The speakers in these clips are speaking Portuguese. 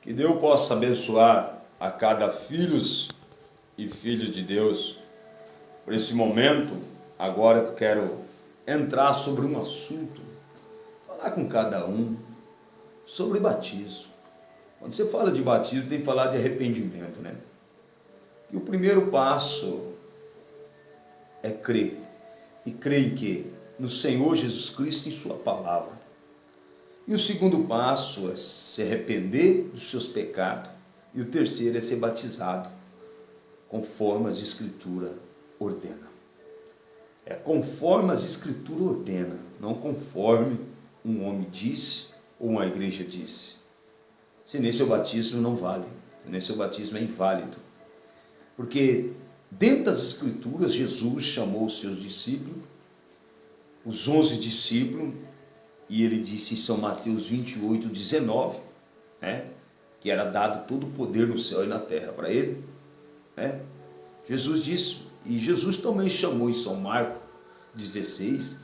Que Deus possa abençoar a cada filhos e filha de Deus. Por esse momento, agora eu quero entrar sobre um assunto, falar com cada um sobre batismo. Quando você fala de batismo, tem que falar de arrependimento, né? E o primeiro passo é crer. E crer em quê? No Senhor Jesus Cristo e em sua palavra. E o segundo passo é se arrepender dos seus pecados. E o terceiro é ser batizado, conforme as Escrituras ordenam. É conforme as Escrituras ordenam, não conforme um homem disse ou uma igreja disse. Se nem seu batismo não vale, se nem seu batismo é inválido. Porque dentro das Escrituras, Jesus chamou os seus discípulos, os 11 discípulos, e ele disse em São Mateus 28, 19, né, que era dado todo o poder no céu e na terra para ele. Né? Jesus disse, e Jesus também chamou em São Marcos 16,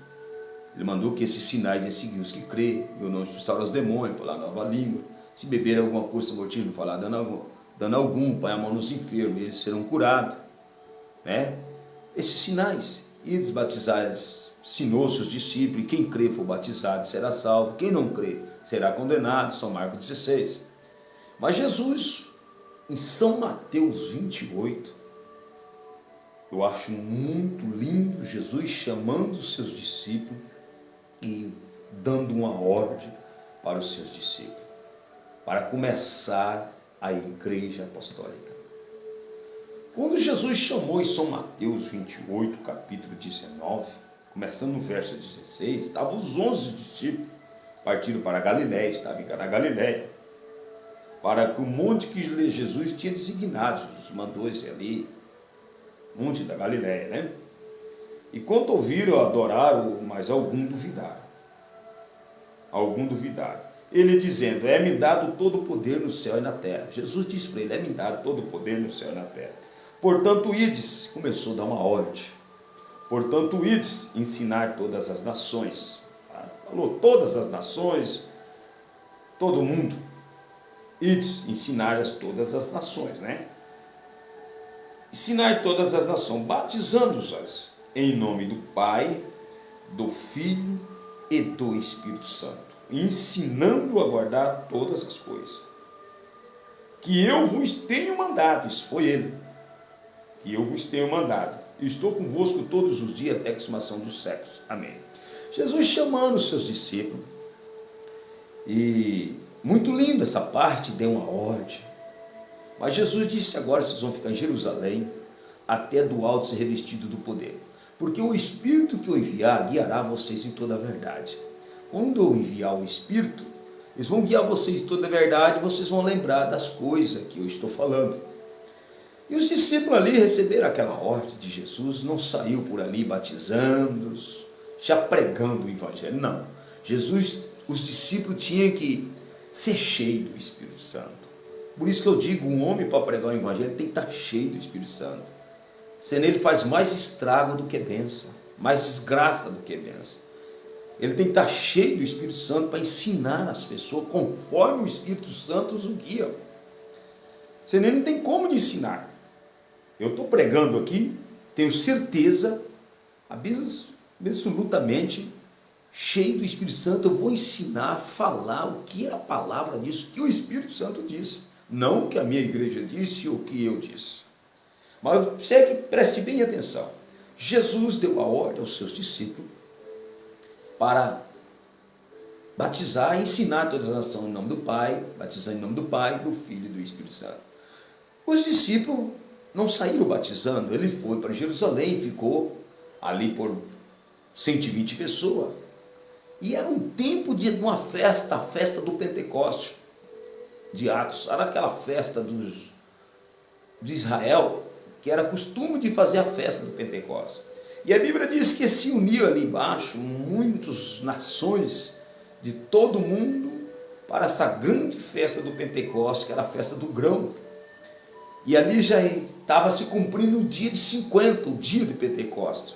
ele mandou que esses sinais iam seguir os que crê, eu não expulsar os demônios, falar nova língua, se beber alguma coisa mortífera, falar dando algum, põe a mão nos enfermos, eles serão curados. Né? Esses sinais, e desbatizar, ensinou seus discípulos, e quem crê for batizado será salvo, quem não crê será condenado, São Marcos 16. Mas Jesus, em São Mateus 28, eu acho muito lindo Jesus chamando os seus discípulos e dando uma ordem para os seus discípulos, para começar a igreja apostólica. Quando Jesus chamou em São Mateus 28, capítulo 19, começando no verso 16, estavam os 11 discípulos, partiram para a Galiléia, estavam na Galiléia, para que o monte que Jesus tinha designado, Jesus mandou esse ali, monte da Galiléia, né? E quando ouviram, adoraram, mas algum duvidaram. Ele dizendo, é-me dado todo o poder no céu e na terra. Jesus disse para ele, é-me dado todo o poder no céu e na terra. Portanto, ides, começou a dar uma ordem. Portanto, ides ensinar todas as nações. Falou todas as nações, todo mundo. Ides ensinar todas as nações, né? Ensinar todas as nações, batizando-as em nome do Pai, do Filho e do Espírito Santo, ensinando a guardar todas as coisas que eu vos tenho mandado. Isso foi ele, que eu vos tenho mandado. Estou convosco todos os dias até a consumação dos séculos. Amém. Jesus chamando os seus discípulos, e muito lindo essa parte, deu uma ordem. Mas Jesus disse, agora vocês vão ficar em Jerusalém, até do alto ser revestido do poder. Porque o Espírito que eu enviar, guiará vocês em toda a verdade. Quando eu enviar o Espírito, eles vão guiar vocês em toda a verdade, vocês vão lembrar das coisas que eu estou falando. E os discípulos ali receberam aquela ordem de Jesus, não saiu por ali batizando-os, já pregando o Evangelho. Não. Jesus, os discípulos tinham que ser cheios do Espírito Santo. Por isso que eu digo, um homem para pregar o Evangelho tem que estar cheio do Espírito Santo. Sem ele faz mais estrago do que bênção, mais desgraça do que bênção. Ele tem que estar cheio do Espírito Santo para ensinar as pessoas conforme o Espírito Santo os guia. Sem ele não tem como ensinar. Eu estou pregando aqui, tenho certeza, absolutamente, cheio do Espírito Santo, eu vou ensinar, falar o que a palavra diz, o que o Espírito Santo disse. Não o que a minha igreja disse ou o que eu disse. Mas preste bem atenção. Jesus deu a ordem aos seus discípulos para batizar e ensinar todas as nações em nome do Pai, batizar em nome do Pai, do Filho e do Espírito Santo. Os discípulos não saíram batizando, ele foi para Jerusalém, ficou ali por 120 pessoas. E era um tempo de uma festa, a festa do Pentecoste, de Atos. Era aquela festa de Israel, que era costume de fazer a festa do Pentecostes. E a Bíblia diz que se uniu ali embaixo muitas nações de todo o mundo para essa grande festa do Pentecostes, que era a festa do grão. E ali já estava se cumprindo o dia de 50, o dia de Pentecostes.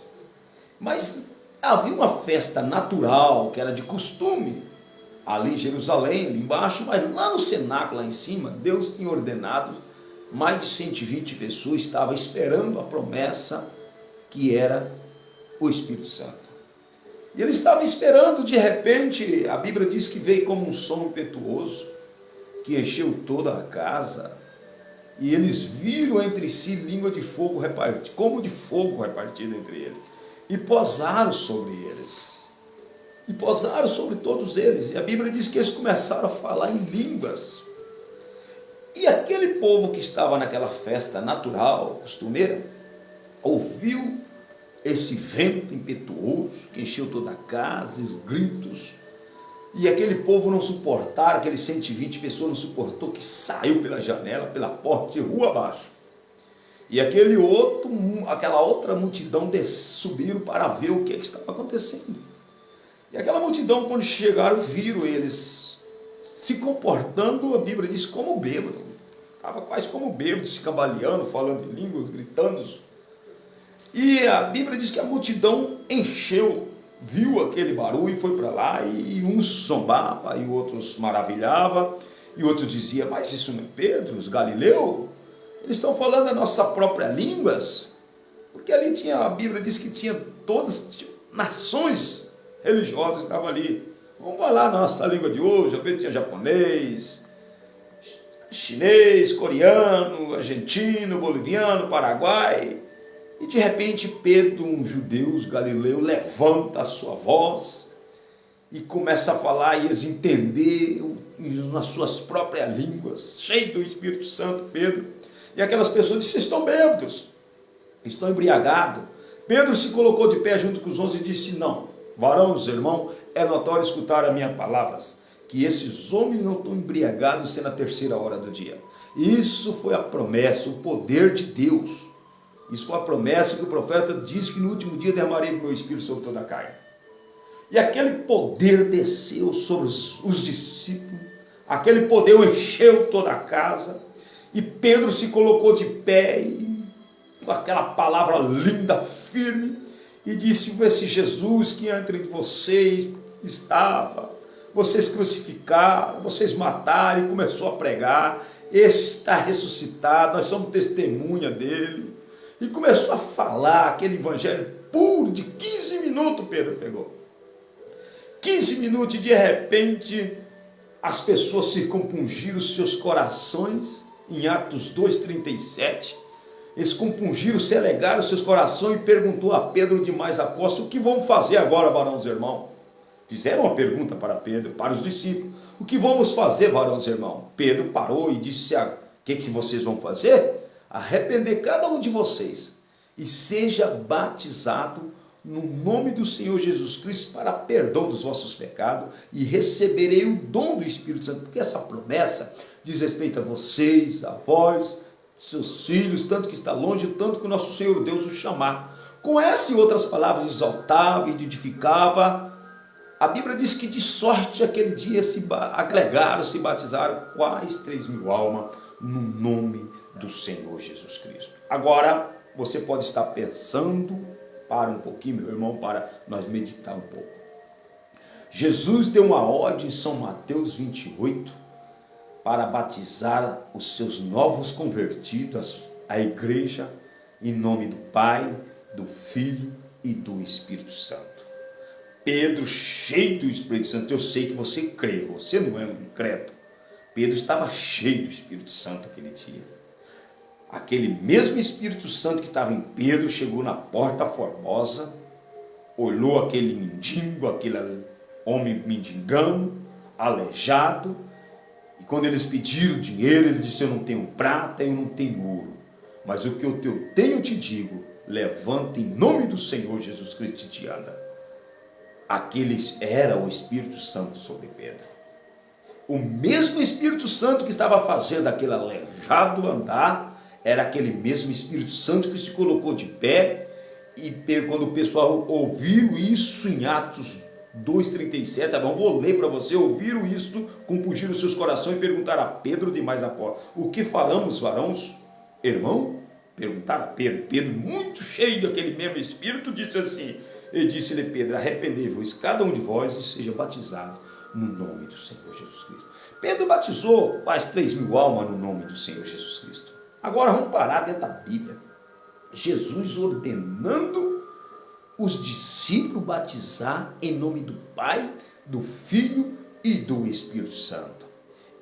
Mas havia uma festa natural, que era de costume, ali em Jerusalém, ali embaixo, mas lá no cenáculo, lá em cima, Deus tinha ordenado, mais de 120 pessoas estavam esperando a promessa que era o Espírito Santo. E eles estavam esperando, de repente, a Bíblia diz que veio como um som impetuoso, que encheu toda a casa, e eles viram entre si língua de fogo repartida, como de fogo repartida entre eles, e posaram sobre eles, e posaram sobre todos eles, e a Bíblia diz que eles começaram a falar em línguas, e aquele povo que estava naquela festa natural, costumeira, ouviu esse vento impetuoso que encheu toda a casa, e os gritos, e aquele povo não suportaram, aqueles 120 pessoas não suportou, que saiu pela janela, pela porta, de rua abaixo. E aquela outra multidão subiram para ver o que estava acontecendo. E aquela multidão, quando chegaram, viram eles se comportando, a Bíblia diz, como bêbado. Estava quase como bêbado, se cambaleando, falando em línguas, gritando. E a Bíblia diz que a multidão encheu, viu aquele barulho e foi para lá, e uns zombavam, e outros maravilhavam, e outros diziam, mas isso não é Pedro, os Galileu? Eles estão falando a nossa própria línguas? Porque ali tinha, a Bíblia diz que tinha todas nações religiosas estavam ali. Vamos falar a nossa língua de hoje, tinha japonês, chinês, coreano, argentino, boliviano, paraguai. E de repente Pedro, um judeu, galileu, levanta a sua voz e começa a falar, e eles entenderam nas suas próprias línguas, cheio do Espírito Santo, Pedro. E aquelas pessoas disseram, vocês estão bêbados, estão embriagados. Pedro se colocou de pé junto com os 11 e disse, não, varões, irmão, é notório escutar as minhas palavras, que esses homens não estão embriagados sendo a terceira hora do dia. Isso foi a promessa, o poder de Deus. Isso foi a promessa que o profeta diz, que no último dia derramarei do meu Espírito sobre toda a carne. E aquele poder desceu sobre os discípulos, aquele poder encheu toda a casa, e Pedro se colocou de pé, e com aquela palavra linda, firme, e disse, esse Jesus que entre vocês estava, vocês crucificaram, vocês mataram, e começou a pregar, esse está ressuscitado, nós somos testemunha dele. E começou a falar aquele evangelho puro de 15 minutos, Pedro pegou. 15 minutos, e de repente as pessoas se compungiram os seus corações, em Atos 2,37, eles compungiram, se alegaram os seus corações, e perguntou a Pedro, demais apóstolos, o que vamos fazer agora, varões irmãos? Fizeram uma pergunta para Pedro, para os discípulos, o que vamos fazer, varões irmãos? Pedro parou e disse, o que vocês vão fazer? Arrepender cada um de vocês e seja batizado no nome do Senhor Jesus Cristo para perdão dos vossos pecados, e receberei o dom do Espírito Santo, porque essa promessa diz respeito a vocês, a vós, seus filhos, tanto que está longe, tanto que o nosso Senhor Deus os chamar. Com essas e outras palavras exaltava e edificava. A Bíblia diz que de sorte aquele dia se agregaram, se batizaram quase 3.000 almas no nome do Senhor Jesus Cristo. Agora, você pode estar pensando, para um pouquinho, meu irmão, para nós meditar um pouco. Jesus deu uma ordem em São Mateus 28, para batizar os seus novos convertidos, a igreja, em nome do Pai, do Filho e do Espírito Santo. Pedro, cheio do Espírito Santo, eu sei que você crê, você não é um incrédulo. Pedro estava cheio do Espírito Santo aquele dia. Aquele mesmo Espírito Santo que estava em Pedro chegou na Porta Formosa, olhou aquele mendigo, aquele homem mendigando, aleijado, e quando eles pediram dinheiro, ele disse, eu não tenho prata, eu não tenho ouro, mas o que eu tenho te digo, levanta em nome do Senhor Jesus Cristo e te anda. Aquele era o Espírito Santo sobre Pedro. O mesmo Espírito Santo que estava fazendo aquele aleijado andar, era aquele mesmo Espírito Santo que se colocou de pé, e quando o pessoal ouviu isso em Atos 2,37, vou ler para você, ouviram isso, compungiram seus corações e perguntaram a Pedro, demais apóstolos, o que falamos, varões? Irmão? Perguntaram a Pedro. Pedro, muito cheio daquele mesmo Espírito, disse assim, e disse-lhe Pedro, arrependei-vos cada um de vós e seja batizado no nome do Senhor Jesus Cristo. Pedro batizou quase 3.000 almas no nome do Senhor Jesus Cristo. Agora vamos parar dentro da Bíblia. Jesus ordenando os discípulos batizar em nome do Pai, do Filho e do Espírito Santo.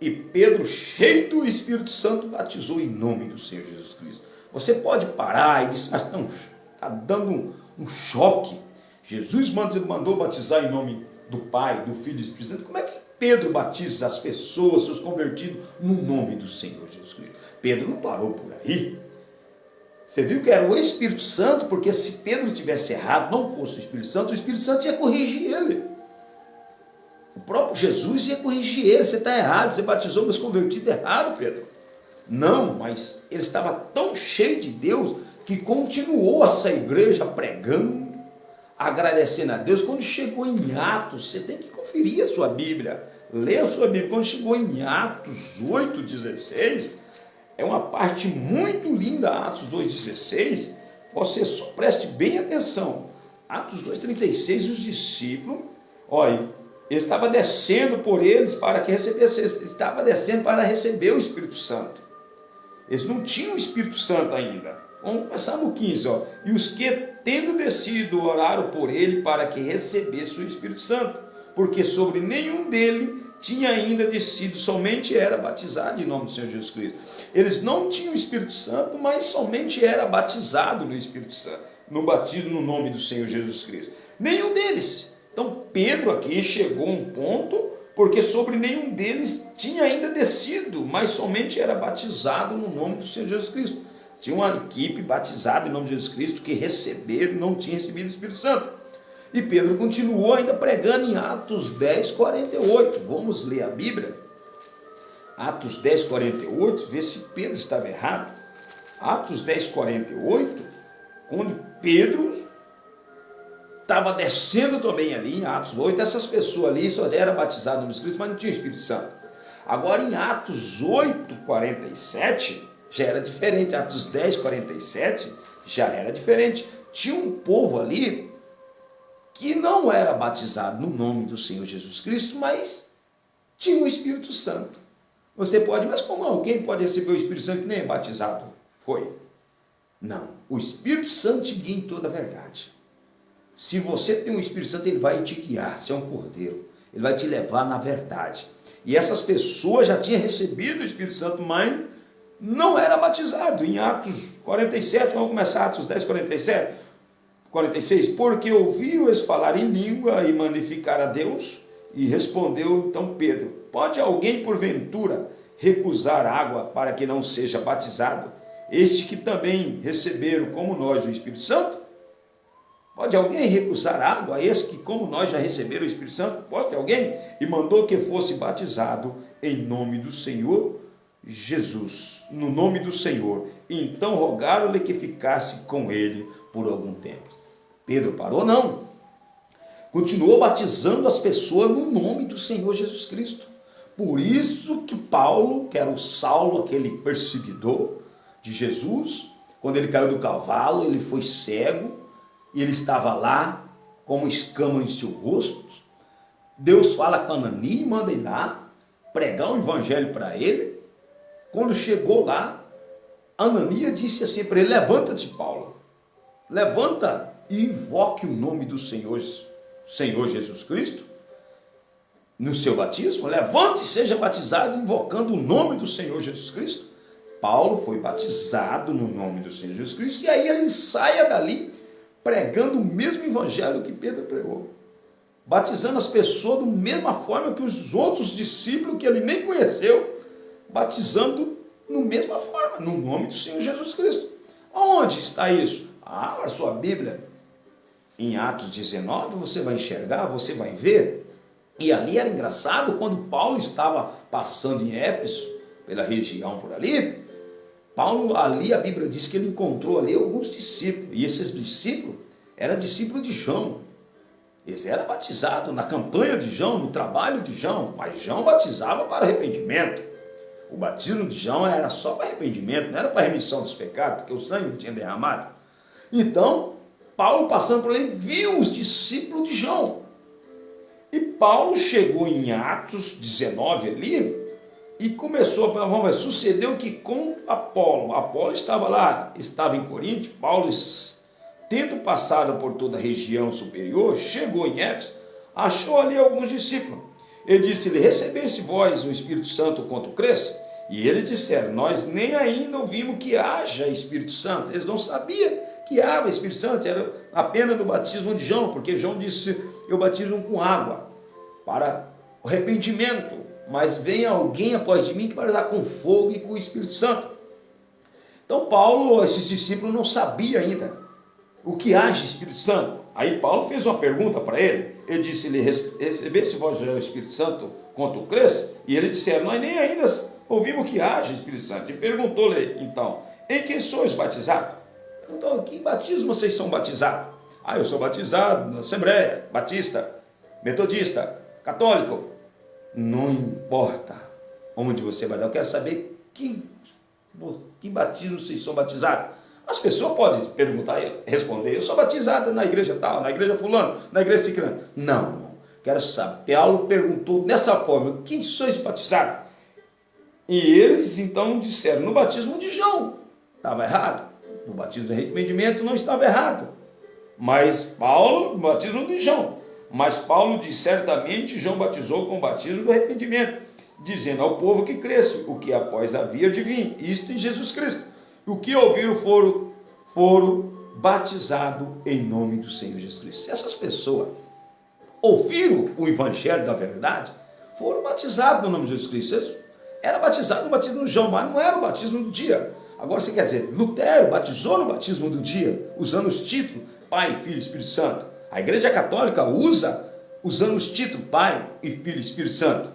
E Pedro, cheio do Espírito Santo, batizou em nome do Senhor Jesus Cristo. Você pode parar e dizer, mas não, está dando um choque. Jesus mandou batizar em nome do Pai, do Filho e do Espírito Santo. Como é que Pedro batiza as pessoas, os convertidos, no nome do Senhor Jesus Cristo? Pedro não parou por aí. Você viu que era o Espírito Santo, porque se Pedro tivesse errado, não fosse o Espírito Santo ia corrigir ele. O próprio Jesus ia corrigir ele. Você está errado, você batizou meus convertidos errado, Pedro. Não, mas ele estava tão cheio de Deus que continuou essa igreja pregando, agradecendo a Deus. Quando chegou em Atos, você tem que conferir a sua Bíblia, ler a sua Bíblia. Quando chegou em Atos 8:16, é uma parte muito linda, Atos 2:16, você só preste bem atenção. Atos 2:36, os discípulos, olha, ele estava descendo por eles para que recebesse, estava descendo para receber o Espírito Santo. Eles não tinham o Espírito Santo ainda. Vamos começar no 15, ó. E os que, tendo descido, oraram por ele para que recebesse o Espírito Santo, porque sobre nenhum dele tinha ainda descido, somente era batizado em nome do Senhor Jesus Cristo. Eles não tinham o Espírito Santo, mas somente era batizado no Espírito Santo, no batismo no nome do Senhor Jesus Cristo. Nenhum deles. Então Pedro aqui chegou a um ponto, porque sobre nenhum deles tinha ainda descido, mas somente era batizado no nome do Senhor Jesus Cristo. Tinha uma equipe batizada em nome de Jesus Cristo que receberam, não tinha recebido o Espírito Santo. E Pedro continuou ainda pregando em Atos 10:48. Vamos ler a Bíblia. Atos 10:48, ver se Pedro estava errado. Atos 10:48, quando Pedro estava descendo também ali em Atos 8, essas pessoas ali só eram batizadas no nome de Cristo, mas não tinha Espírito Santo. Agora em Atos 8:47 já era diferente. Atos 10:47 já era diferente. Tinha um povo ali que não era batizado no nome do Senhor Jesus Cristo, mas tinha o Espírito Santo. Você pode, mas como alguém pode receber o Espírito Santo que nem é batizado? Foi. Não, o Espírito Santo te guia em toda a verdade. Se você tem o Espírito Santo, ele vai te guiar, você é um cordeiro, ele vai te levar na verdade. E essas pessoas já tinham recebido o Espírito Santo, mas não era batizado. Em Atos 47, vamos começar Atos 10:47. 46, porque ouviu-os falar em língua e magnificar a Deus, e respondeu então Pedro, pode alguém porventura recusar água para que não seja batizado, este que também receberam como nós o Espírito Santo? Pode alguém recusar água a esse que como nós já receberam o Espírito Santo? Pode alguém? E mandou que fosse batizado em nome do Senhor Jesus, no nome do Senhor. E então rogaram-lhe que ficasse com ele por algum tempo. Pedro parou? Não. Continuou batizando as pessoas no nome do Senhor Jesus Cristo. Por isso que Paulo, que era o Saulo, aquele perseguidor de Jesus, quando ele caiu do cavalo, ele foi cego, e ele estava lá, com uma escama em seu rosto. Deus fala com Ananias e manda ele lá, pregar o evangelho para ele. Quando chegou lá, Ananias disse assim para ele, levanta-te, Paulo, levanta e invoque o nome do Senhor Jesus Cristo no seu batismo. Levante e seja batizado invocando o nome do Senhor Jesus Cristo. Paulo foi batizado no nome do Senhor Jesus Cristo, e aí ele saia dali pregando o mesmo evangelho que Pedro pregou, batizando as pessoas da mesma forma que os outros discípulos que ele nem conheceu, batizando da mesma forma, no nome do Senhor Jesus Cristo. Onde está isso? Abra sua Bíblia em Atos 19, você vai enxergar, você vai ver. E ali era engraçado, quando Paulo estava passando em Éfeso, pela região por ali, Paulo ali, a Bíblia diz que ele encontrou ali alguns discípulos, e esses discípulos eram discípulos de João. Eles eram batizados na campanha de João, no trabalho de João, mas João batizava para arrependimento. O batismo de João era só para arrependimento, não era para remissão dos pecados, porque o sangue não tinha derramado. Então, Paulo passando por ali, viu os discípulos de João. E Paulo chegou em Atos 19 ali e começou a falar, sucedeu que com Apolo estava lá, estava em Corinto, Paulo, tendo passado por toda a região superior, chegou em Éfeso, achou ali alguns discípulos. Ele disse-lhe, recebesse vós o Espírito Santo quanto cresce? E eles disseram, nós nem ainda ouvimos que haja Espírito Santo. Eles não sabiam que haja Espírito Santo, era apenas do batismo de João, porque João disse, eu batizo com água para o arrependimento, mas vem alguém após de mim que vai dar com fogo e com o Espírito Santo. Então Paulo, esses discípulos não sabiam ainda o que haja Espírito Santo. Aí Paulo fez uma pergunta para ele, ele disse-lhe, recebesse vós o Espírito Santo quanto cresce? E eles disseram, nós nem ainda ouvimos que haja Espírito Santo. E perguntou-lhe então, em que sois batizados? Perguntou, que batismo vocês são batizados? Eu sou batizado na Assembleia, Batista, Metodista, Católico. Não importa onde você vai dar, eu quero saber que batismo vocês são batizados. As pessoas podem perguntar e responder, eu sou batizado na igreja tal, na igreja fulano, na igreja ciclana. Não, quero saber. Paulo perguntou dessa forma, quem sois batizados? E eles então disseram, no batismo de João. Estava errado. No batismo de arrependimento não estava errado. Mas Paulo, no batismo de João. Mas Paulo disse, certamente João batizou com o batismo do arrependimento, dizendo ao povo que cresce, o que após havia de vir, isto em Jesus Cristo. O que ouviram foram batizados em nome do Senhor Jesus Cristo. Se essas pessoas ouviram o evangelho da verdade, foram batizados no nome de Jesus Cristo. Eles eram batizados no batismo de João, mas não era o batismo do dia. Agora você quer dizer, Lutero batizou no batismo do dia, usando os títulos Pai, Filho e Espírito Santo. A Igreja Católica usa, usando os títulos Pai e Filho e Espírito Santo.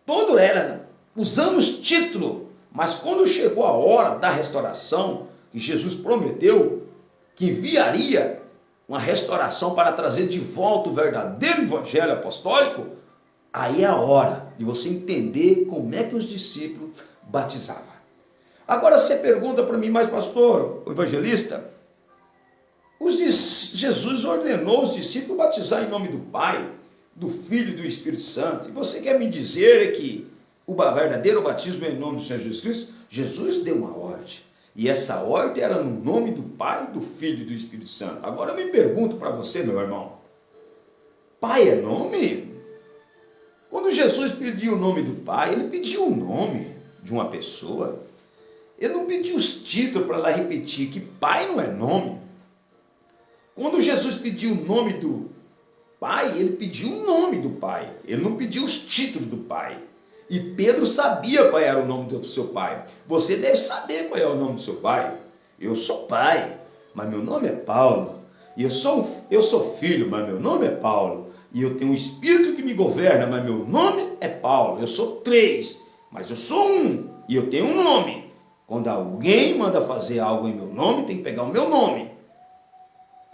Todo era usando os títulos, mas quando chegou a hora da restauração, que Jesus prometeu que enviaria uma restauração para trazer de volta o verdadeiro evangelho apostólico, aí é a hora de você entender como é que os discípulos batizavam. Agora você pergunta para mim, mas pastor, o evangelista, Jesus ordenou os discípulos batizar em nome do Pai, do Filho e do Espírito Santo. E você quer me dizer que o verdadeiro batismo é em nome do Senhor Jesus Cristo? Jesus deu uma ordem. E essa ordem era no nome do Pai, do Filho e do Espírito Santo. Agora eu me pergunto para você, meu irmão, Pai é nome? Quando Jesus pediu o nome do Pai, ele pediu o nome de uma pessoa. Ele não pediu os títulos para lá repetir que Pai não é nome. Quando Jesus pediu o nome do Pai, ele pediu o nome do Pai. Ele não pediu os títulos do Pai. E Pedro sabia qual era o nome do seu pai. Você deve saber qual é o nome do seu pai. Eu sou pai, mas meu nome é Paulo. E eu sou filho, mas meu nome é Paulo. E eu tenho um espírito que me governa, mas meu nome é Paulo. Eu sou 3, mas eu sou 1. E eu tenho um nome. Quando alguém manda fazer algo em meu nome, tem que pegar o meu nome.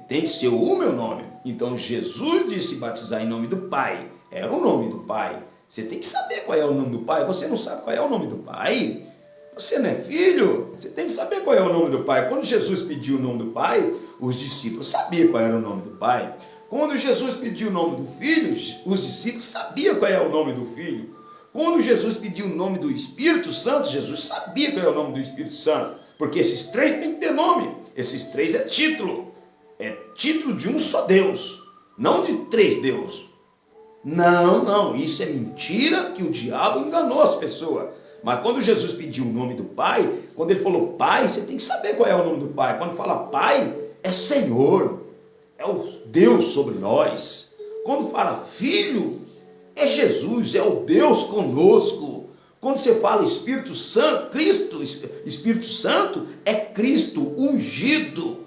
Tem que ser o meu nome. Então Jesus disse batizar em nome do Pai. Era o nome do Pai. Você tem que saber qual é o nome do Pai. Você não sabe qual é o nome do Pai? Você não é filho? Você tem que saber qual é o nome do Pai. Quando Jesus pediu o nome do Pai, os discípulos sabiam qual era o nome do Pai. Quando Jesus pediu o nome do Filho, os discípulos sabiam qual é o nome do Filho. Quando Jesus pediu o nome do Espírito Santo, Jesus sabia qual é o nome do Espírito Santo. Porque esses 3 têm que ter nome. Esses 3 é título. É título de um só Deus. Não de 3 deuses. Não, isso é mentira que o diabo enganou as pessoas. Mas quando Jesus pediu o nome do Pai, quando ele falou Pai, você tem que saber qual é o nome do Pai. Quando fala Pai, é Senhor, é o Deus sobre nós. Quando fala Filho, é Jesus, é o Deus conosco. Quando você fala Espírito Santo, Cristo, Espírito Santo, é Cristo ungido.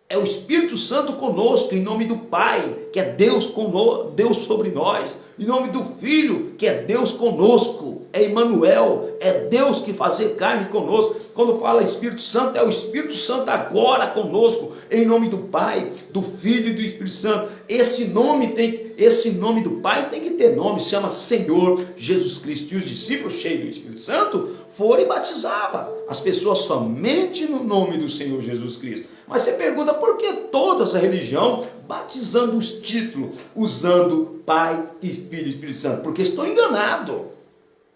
É o Espírito Santo conosco, em nome do Pai, que é Deus conosco, Deus sobre nós, em nome do Filho, que é Deus conosco, é Emmanuel, é Deus que fazer carne conosco. Quando fala Espírito Santo, é o Espírito Santo agora conosco, em nome do Pai, do Filho e do Espírito Santo. Esse nome do Pai tem que ter nome, se chama Senhor Jesus Cristo. E os discípulos cheios do Espírito Santo foram e batizavam as pessoas somente no nome do Senhor Jesus Cristo. Mas você pergunta por que toda essa religião batizando os títulos, usando Pai e Filho e Espírito Santo, porque estou enganado.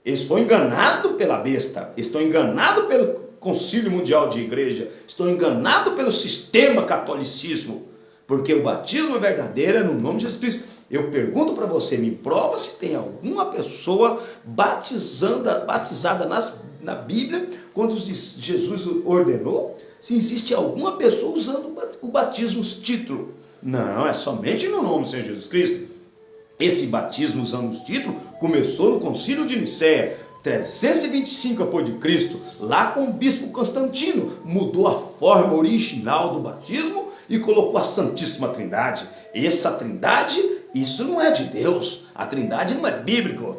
Estou enganado pela besta, estou enganado pelo Concílio Mundial de Igreja, estou enganado pelo sistema catolicismo, porque o batismo verdadeiro é no nome de Jesus Cristo. Eu pergunto para você, me prova se tem alguma pessoa batizada na Bíblia, quando Jesus ordenou, se existe alguma pessoa usando o batismo título. Não, é somente no nome do Senhor Jesus Cristo. Esse batismo usando os títulos começou no Concílio de Nicéia, 325 a.C., lá com o bispo Constantino, mudou a forma original do batismo e colocou a Santíssima Trindade. Essa Trindade, isso não é de Deus, a Trindade não é bíblica,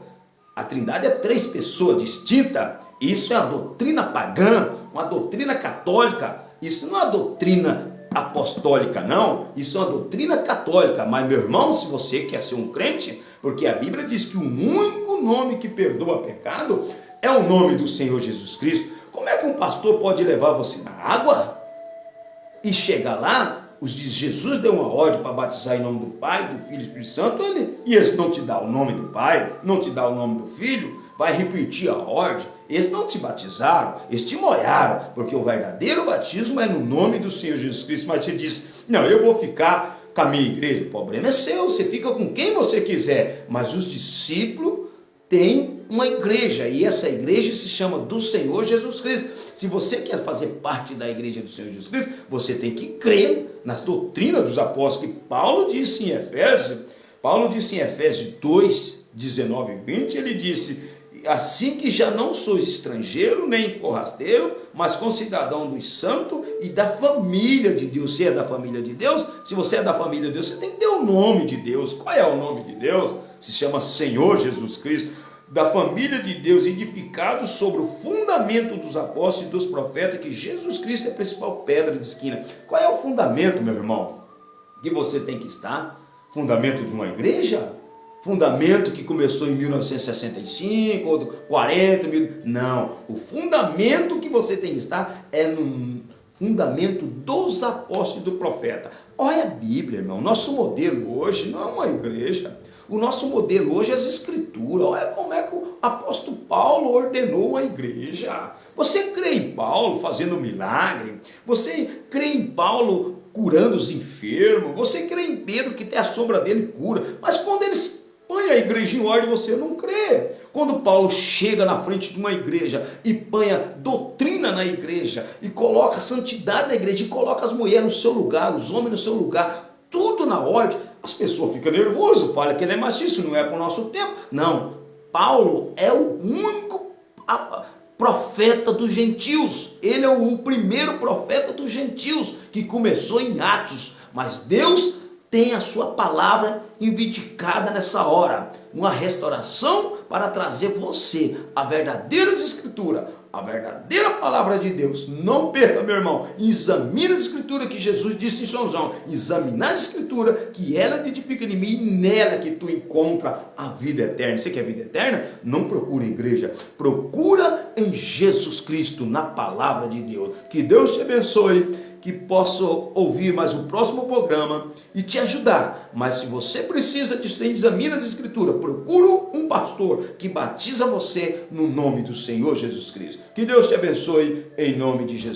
a Trindade é 3 pessoas distintas, isso é a doutrina pagã, uma doutrina católica, isso não é a doutrina apostólica não, isso é uma doutrina católica. Mas meu irmão, se você quer ser um crente, porque a Bíblia diz que o único nome que perdoa pecado é o nome do Senhor Jesus Cristo. Como é que um pastor pode levar você na água e chegar lá, Jesus deu uma ordem para batizar em nome do Pai, do Filho e do Espírito Santo, e eles não te dá o nome do Pai, não te dá o nome do Filho, vai repetir a ordem. Eles não te batizaram, eles te molharam, porque o verdadeiro batismo é no nome do Senhor Jesus Cristo. Mas você diz, não, eu vou ficar com a minha igreja. O problema é seu, você fica com quem você quiser, mas os discípulos têm uma igreja, e essa igreja se chama do Senhor Jesus Cristo. Se você quer fazer parte da igreja do Senhor Jesus Cristo, você tem que crer nas doutrinas dos apóstolos, que Paulo disse em Efésios 2, 19 e 20, ele disse: assim que já não sois estrangeiro, nem forrasteiro, mas concidadão dos santos e da família de Deus. Você é da família de Deus? Se você é da família de Deus, você tem que ter o nome de Deus. Qual é o nome de Deus? Se chama Senhor Jesus Cristo. Da família de Deus, edificados sobre o fundamento dos apóstolos e dos profetas, que Jesus Cristo é a principal pedra de esquina. Qual é o fundamento, meu irmão, que você tem que estar? Fundamento de uma igreja? Fundamento que começou em 1965 ou 40 mil. Não, o fundamento que você tem que estar é no fundamento dos apóstolos e do profeta. Olha a Bíblia, irmão. Nosso modelo hoje não é uma igreja. O nosso modelo hoje é as escrituras. Olha como é que o apóstolo Paulo ordenou a igreja. Você crê em Paulo fazendo milagre? Você crê em Paulo curando os enfermos? Você crê em Pedro que tem a sombra dele cura? Mas quando eles põe a igreja em ordem, você não crê. Quando Paulo chega na frente de uma igreja e põe a doutrina na igreja, e coloca a santidade na igreja, e coloca as mulheres no seu lugar, os homens no seu lugar, tudo na ordem, as pessoas ficam nervosas, falam que ele é machista, não é para o nosso tempo. Não, Paulo é o único profeta dos gentios, ele é o primeiro profeta dos gentios, que começou em Atos, mas Deus tem a sua palavra vindicada nessa hora, uma restauração para trazer você a verdadeira escritura, a verdadeira palavra de Deus. Não perca, meu irmão, examine a escritura, que Jesus disse em São João: examinar a escritura, que ela te edifica em mim, e nela que tu encontra a vida eterna. Você quer vida eterna? Não procura em igreja, procura em Jesus Cristo, na palavra de Deus. Que Deus te abençoe, que possa ouvir mais o próximo programa e te ajudar. Mas se você precisa disso, examine as escrituras, procura um pastor que batiza você no nome do Senhor Jesus Cristo. Que Deus te abençoe em nome de Jesus.